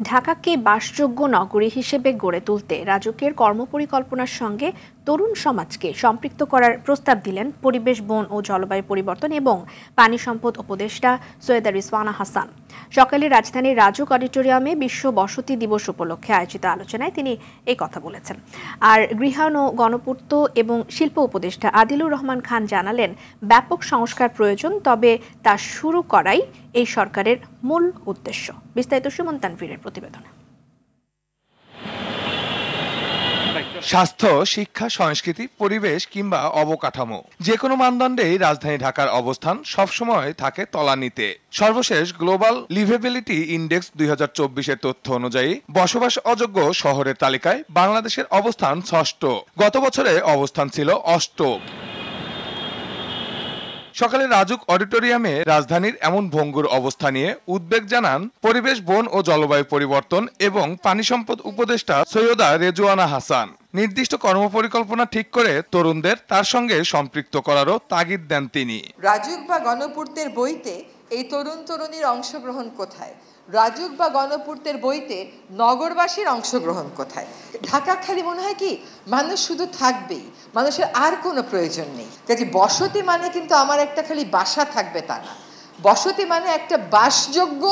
ঢাকাকে বাসযোগ্য নগরী হিসেবে গড়ে তুলতে রাজুকের কর্মপরিকল্পনার সঙ্গে তরুণ সমাজকে সম্পৃক্ত করার প্রস্তাব দিলেন পরিবেশ, বন ও জলবায়ু পরিবর্তন এবং পানি সম্পদ উপদেষ্টা সৈয়দা রিজওয়ানা হাসান। সকালে রাজধানীর রাজুক অডিটোরিয়ামে বিশ্ব বসতি দিবস উপলক্ষে আয়োজিত আলোচনায় তিনি এই কথা বলেছেন। আর গৃহায়ন ও গণপূর্ত এবং শিল্প উপদেষ্টা আদিলুর রহমান খান জানালেন, ব্যাপক সংস্কার প্রয়োজন, তবে তা শুরু করাই এই সরকারের মূল উদ্দেশ্য। বিস্তারিত সুমন তানভীরের প্রতিবেদনে। স্বাস্থ্য, শিক্ষা, সংস্কৃতি, পরিবেশ কিংবা অবকাঠামো, যে কোনো মানদণ্ডেই রাজধানী ঢাকার অবস্থান সবসময় থাকে তলানিতে। সর্বশেষ গ্লোবাল লিভেবিলিটি ইন্ডেক্স 2024-এর তথ্য অনুযায়ী বসবাস অযোগ্য শহরের তালিকায় বাংলাদেশের অবস্থান 6ষ্ঠ। গত বছরে অবস্থান ছিল 8ম। সকালে রাজুক অডিটোরিয়ামে রাজধানীর এমন ভঙ্গুর অবস্থা নিয়ে উদ্বেগ জানান পরিবেশ, বন ও জলবায়ু পরিবর্তন এবং পানি সম্পদ উপদেষ্টা সৈয়দা রিজওয়ানা হাসান। নির্দিষ্ট কর্মপরিকল্পনা ঠিক করে তরুণদের তার সঙ্গে সম্পৃক্ত করারও তাগিদ দেন তিনি। রাজুক বা গণপূর্তের বইতে এই তরুণীর অংশগ্রহণ কোথায়? রাজুক বা গণপূর্তের বইতে নগরবাসীর অংশগ্রহণ কোথায়? ঢাকা খালি মনে হয় কি মানুষ শুধু থাকবেই, মানুষের আর কোনো প্রয়োজন নেই। কাজে বসতি মানে কিন্তু আমার একটা খালি বাসা থাকবে তা না, বসতি মানে একটা বাসযোগ্য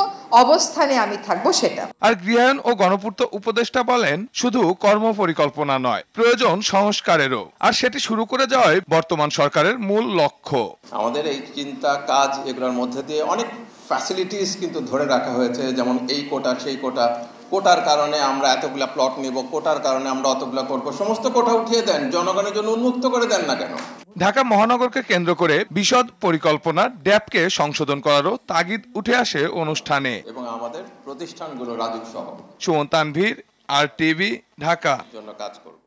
অবস্থানে আমি থাকবো, সেটা। আর গৃহায়ন ও গণপূর্ত উপদেষ্টা বলেন, শুধু কর্মপরিকল্পনা নয়, প্রয়োজন সংস্কারেরও, আর সেটি শুরু করে যাওয়াই বর্তমান সরকারের মূল লক্ষ্য। আমাদের এই চিন্তা, কাজ, এগুলোর মধ্যে দিয়ে অনেক ফ্যাসিলিটিস কিন্তু ধরে রাখা হয়েছে, যেমন এই কোটা সেই কোটা, কোটার কারণে আমরা এতগুলা প্লট নেব, কোটার কারণে আমরা অতগুলা করবো। সমস্ত কোটা উঠিয়ে দেন, জনগণের জন্য উন্মুক্ত করে দেন না কেন? ঢাকা মহানগরকে কেন্দ্র করে বিশদ পরিকল্পনা ড্যাপকে সংশোধন করারও তাগিদ উঠে আসে অনুষ্ঠানে। এবং আমাদের প্রতিষ্ঠানগুলো রাজুক সহ। সুমন তানভীর, RTV, ঢাকা। জন্য কাজ করব।